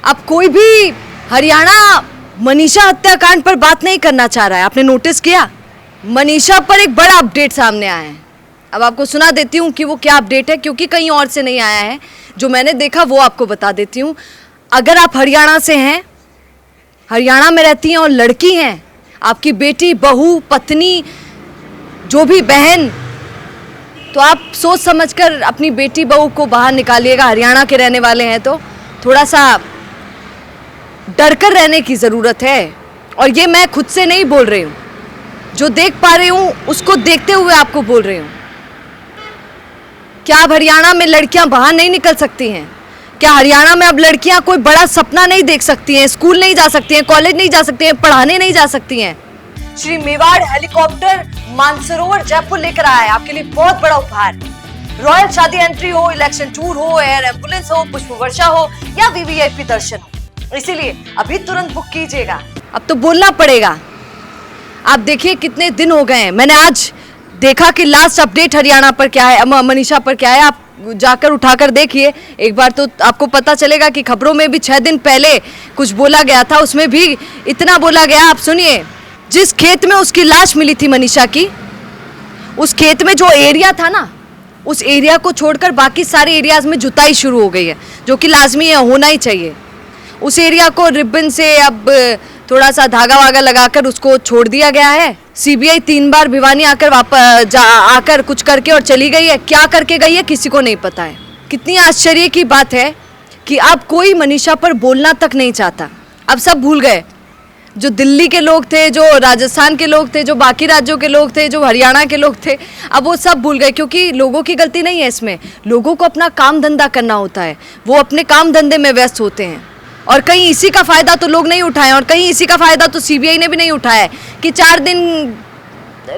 अब कोई भी हरियाणा मनीषा हत्याकांड पर बात नहीं करना चाह रहा है। आपने नोटिस किया? मनीषा पर एक बड़ा अपडेट सामने आया है। अब आपको सुना देती हूँ कि वो क्या अपडेट है, क्योंकि कहीं और से नहीं आया है। जो मैंने देखा वो आपको बता देती हूँ। अगर आप हरियाणा से हैं, हरियाणा में रहती हैं और लड़की हैं, आपकी बेटी, बहू, पत्नी, जो भी बहन, तो आप सोच समझकर अपनी बेटी बहू को बाहर निकालिएगा। हरियाणा के रहने वाले हैं तो थोड़ा सा डर कर रहने की ज़रूरत है। और ये मैं खुद से नहीं बोल रही हूँ, जो देख पा रही हूँ उसको देखते हुए आपको बोल रही हूँ। क्या अब हरियाणा में लड़कियां बाहर नहीं निकल सकती हैं? क्या हरियाणा में अब लड़कियां कोई बड़ा सपना नहीं देख सकती हैं? स्कूल नहीं जा सकती हैं, कॉलेज नहीं जा सकती हैं, पढ़ाने नहीं जा सकती हैं? श्री मेवाड़ हेलीकॉप्टर मानसरोवर जयपुर लेकर आया है आपके लिए बहुत बड़ा उपहार। रॉयल शादी एंट्री हो, इलेक्शन टूर हो, एयर एम्बुलेंस हो, पुष्प वर्षा हो या वीवीआईपी दर्शन हो, इसीलिए अभी तुरंत बुक कीजिएगा। अब तो बोलना पड़ेगा। आप देखिए कितने दिन हो गए हैं। मैंने आज देखा कि लास्ट अपडेट हरियाणा पर क्या है, मनीषा पर क्या है। आप जाकर उठाकर देखिए एक बार, तो आपको पता चलेगा कि खबरों में भी 6 दिन पहले कुछ बोला गया था, उसमें भी इतना बोला गया। आप सुनिए, जिस खेत में उसकी लाश मिली थी मनीषा की, उस खेत में जो एरिया था ना, उस एरिया को छोड़कर बाकी सारे एरियाज में जुताई शुरू हो गई है, जो कि लाजमी है, होना ही चाहिए। उस एरिया को रिबन से अब थोड़ा सा धागा वागा लगाकर उसको छोड़ दिया गया है। सीबीआई 3 बार भिवानी आकर आकर कुछ करके और चली गई है। क्या करके गई है किसी को नहीं पता है। कितनी आश्चर्य की बात है कि अब कोई मनीषा पर बोलना तक नहीं चाहता। अब सब भूल गए, जो दिल्ली के लोग थे, जो राजस्थान के लोग थे, जो बाकी राज्यों के लोग थे, जो हरियाणा के लोग थे, अब वो सब भूल गए। क्योंकि लोगों की गलती नहीं है इसमें, लोगों को अपना काम धंधा करना होता है, वो अपने काम धंधे में व्यस्त होते हैं। और कहीं इसी का फ़ायदा तो लोग नहीं उठाए, और कहीं इसी का फ़ायदा तो सीबीआई ने भी नहीं उठाया है कि 4 दिन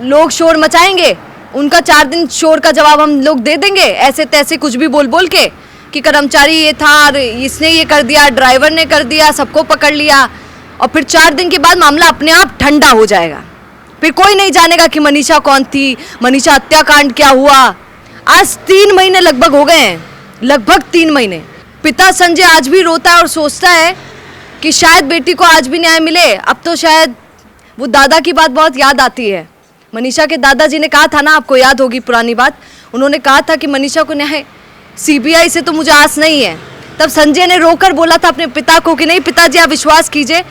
लोग शोर मचाएंगे, उनका 4 दिन शोर का जवाब हम लोग दे देंगे ऐसे तैसे कुछ भी बोल बोल के कि कर्मचारी ये था, इसने ये कर दिया, ड्राइवर ने कर दिया, सबको पकड़ लिया, और फिर 4 दिन के बाद मामला अपने आप ठंडा हो जाएगा। फिर कोई नहीं जानेगा कि मनीषा कौन थी, मनीषा हत्याकांड क्या हुआ। आज 3 महीने लगभग हो गए हैं, लगभग 3 महीने। पिता संजय आज भी रोता है और सोचता है कि शायद बेटी को आज भी न्याय मिले। अब तो शायद वो दादा की बात बहुत याद आती है। मनीषा के दादाजी ने कहा था ना, आपको याद होगी पुरानी बात, उन्होंने कहा था कि मनीषा को न्याय सीबीआई से तो मुझे आस नहीं है। तब संजय ने रोकर बोला था अपने पिता को कि नहीं पिताजी आप विश्वास कीजिए,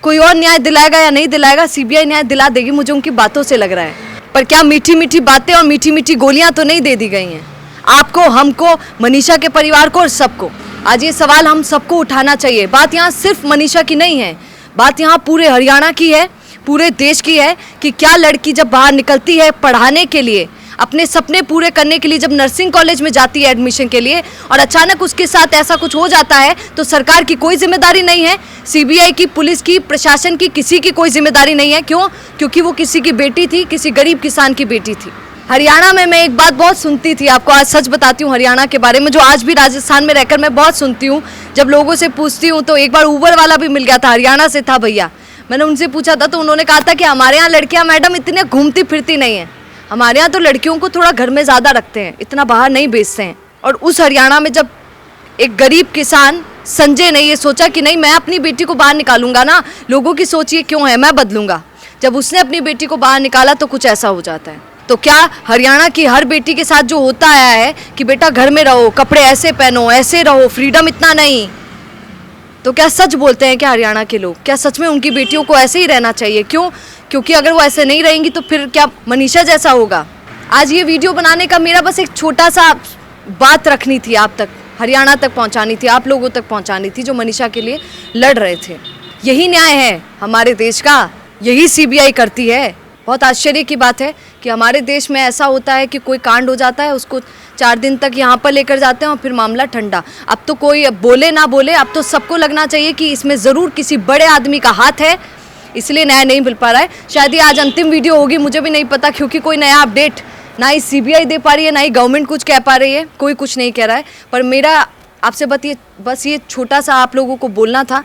कोई और न्याय दिलाएगा या नहीं दिलाएगा, सीबीआई न्याय दिला देगी, मुझे उनकी बातों से लग रहा है। पर क्या मीठी मीठी बातें और मीठी मीठी गोलियां तो नहीं दे दी गई हैं आपको, हमको, मनीषा के परिवार को और सबको। आज ये सवाल हम सबको उठाना चाहिए। बात यहाँ सिर्फ मनीषा की नहीं है, बात यहाँ पूरे हरियाणा की है, पूरे देश की है कि क्या लड़की जब बाहर निकलती है पढ़ाने के लिए, अपने सपने पूरे करने के लिए, जब नर्सिंग कॉलेज में जाती है एडमिशन के लिए, और अचानक उसके साथ ऐसा कुछ हो जाता है, तो सरकार की कोई जिम्मेदारी नहीं है, सीबीआई की, पुलिस की, प्रशासन की, किसी की कोई जिम्मेदारी नहीं है। क्यों? क्योंकि वो किसी की बेटी थी, किसी गरीब किसान की बेटी थी। हरियाणा में मैं एक बात बहुत सुनती थी, आपको आज सच बताती हूँ हरियाणा के बारे में, जो आज भी राजस्थान में रहकर मैं बहुत सुनती हूँ। जब लोगों से पूछती हूँ तो एक बार ऊबर वाला भी मिल गया था, हरियाणा से था भैया। मैंने उनसे पूछा था तो उन्होंने कहा था कि हमारे यहाँ लड़कियाँ मैडम इतने घूमती फिरती नहीं हैं, हमारे यहाँ तो लड़कियों को थोड़ा घर में ज़्यादा रखते हैं, इतना बाहर नहीं भेजते हैं। और उस हरियाणा में जब एक गरीब किसान संजय ने ये सोचा कि नहीं मैं अपनी बेटी को बाहर निकालूंगा ना, लोगों की सोच ये क्यों है, मैं बदलूंगा, जब उसने अपनी बेटी को बाहर निकाला तो कुछ ऐसा हो जाता है। तो क्या हरियाणा की हर बेटी के साथ जो होता आया है कि बेटा घर में रहो, कपड़े ऐसे पहनो, ऐसे रहो, फ्रीडम इतना नहीं, तो क्या सच बोलते हैं क्या हरियाणा के लोग? क्या सच में उनकी बेटियों को ऐसे ही रहना चाहिए? क्यों? क्योंकि अगर वो ऐसे नहीं रहेंगी तो फिर क्या मनीषा जैसा होगा? आज ये वीडियो बनाने का मेरा बस एक छोटा सा बात रखनी थी, आप तक, हरियाणा तक पहुंचानी थी, आप लोगों तक पहुंचानी थी जो मनीषा के लिए लड़ रहे थे। यही न्याय है हमारे देश का, यही सीबीआई करती है। बहुत आश्चर्य की बात है कि हमारे देश में ऐसा होता है कि कोई कांड हो जाता है, उसको 4 दिन तक यहाँ पर लेकर जाते हैं और फिर मामला ठंडा। अब तो कोई बोले ना बोले, अब तो सबको लगना चाहिए कि इसमें ज़रूर किसी बड़े आदमी का हाथ है, इसलिए न्याय नहीं मिल पा रहा है। शायद ये आज अंतिम वीडियो होगी, मुझे भी नहीं पता, क्योंकि कोई नया अपडेट ना ही सीबीआई दे पा रही है, ना ही गवर्नमेंट कुछ कह पा रही है, कोई कुछ नहीं कह रहा है। पर मेरा आपसे बस ये छोटा सा आप लोगों को बोलना था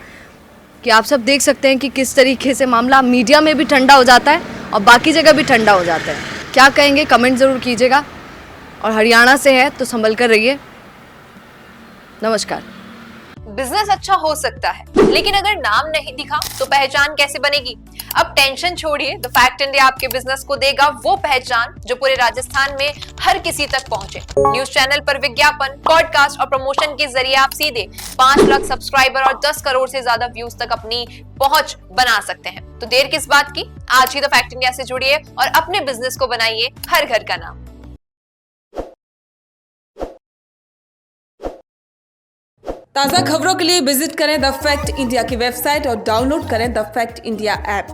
कि आप सब देख सकते हैं कि किस तरीके से मामला मीडिया में भी ठंडा हो जाता है और बाकी जगह भी ठंडा हो जाता है। क्या कहेंगे कमेंट ज़रूर कीजिएगा, और हरियाणा से है तो संभल कर रहिए। नमस्कार। बिजनेस अच्छा हो सकता है, लेकिन अगर नाम नहीं दिखा तो पहचान कैसे बनेगी? अब टेंशन छोड़िए, द फैक्ट इंडिया आपके बिजनेस को देगा वो पहचान जो पूरे राजस्थान में हर किसी तक पहुंचे। न्यूज चैनल पर विज्ञापन, पॉडकास्ट और प्रमोशन के जरिए आप सीधे 5 लाख सब्सक्राइबर और 10 करोड़ से ज्यादा व्यूज तक अपनी पहुंच बना सकते हैं। तो देर किस बात की, आज ही द फैक्ट इंडिया से जुड़िए और अपने बिजनेस को बनाइए हर घर का नाम। ताज़ा खबरों के लिए विजिट करें द फैक्ट इंडिया की वेबसाइट और डाउनलोड करें द फैक्ट इंडिया ऐप।